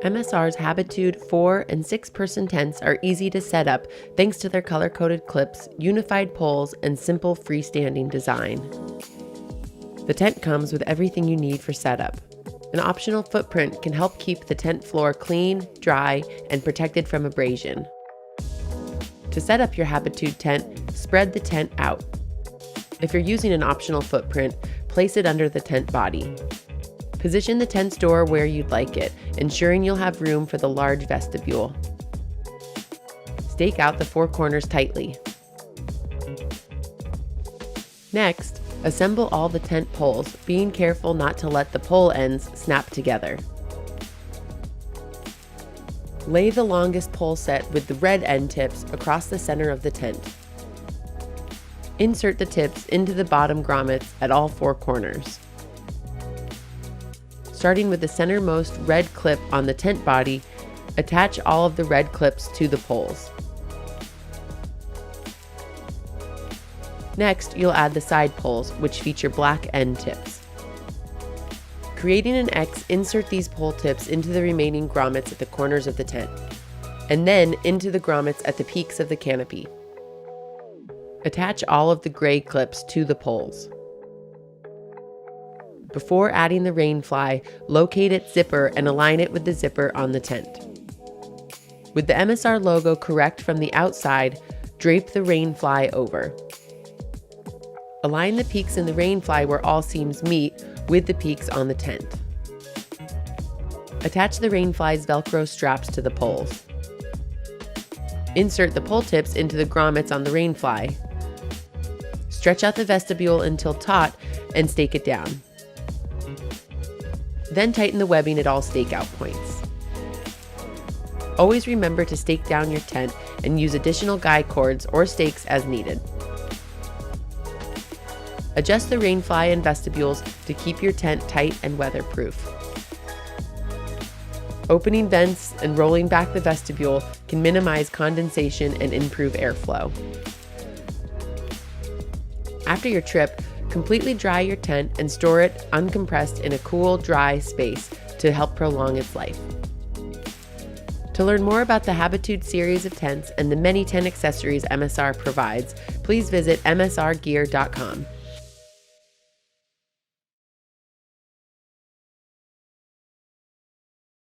MSR's Habitude 4 and 6-person tents are easy to set up thanks to their color-coded clips, unified poles, and simple freestanding design. The tent comes with everything you need for setup. An optional footprint can help keep the tent floor clean, dry, and protected from abrasion. To set up your Habitude tent, spread the tent out. If you're using an optional footprint, place it under the tent body. Position the tent's door where you'd like it, ensuring you'll have room for the large vestibule. Stake out the 4 corners tightly. Next, assemble all the tent poles, being careful not to let the pole ends snap together. Lay the longest pole set with the red end tips across the center of the tent. Insert the tips into the bottom grommets at all 4 corners. Starting with the centermost red clip on the tent body, attach all of the red clips to the poles. Next, you'll add the side poles, which feature black end tips. Creating an X, insert these pole tips into the remaining grommets at the corners of the tent, and then into the grommets at the peaks of the canopy. Attach all of the gray clips to the poles. Before adding the rainfly, locate its zipper and align it with the zipper on the tent. With the MSR logo correct from the outside, drape the rainfly over. Align the peaks in the rainfly where all seams meet with the peaks on the tent. Attach the rainfly's Velcro straps to the poles. Insert the pole tips into the grommets on the rainfly. Stretch out the vestibule until taut and stake it down. Then tighten the webbing at all stakeout points. Always remember to stake down your tent and use additional guy cords or stakes as needed. Adjust the rainfly and vestibules to keep your tent tight and weatherproof. Opening vents and rolling back the vestibule can minimize condensation and improve airflow. After your trip, completely dry your tent and store it uncompressed in a cool, dry space to help prolong its life. To learn more about the Habitude series of tents and the many tent accessories MSR provides, please visit msrgear.com.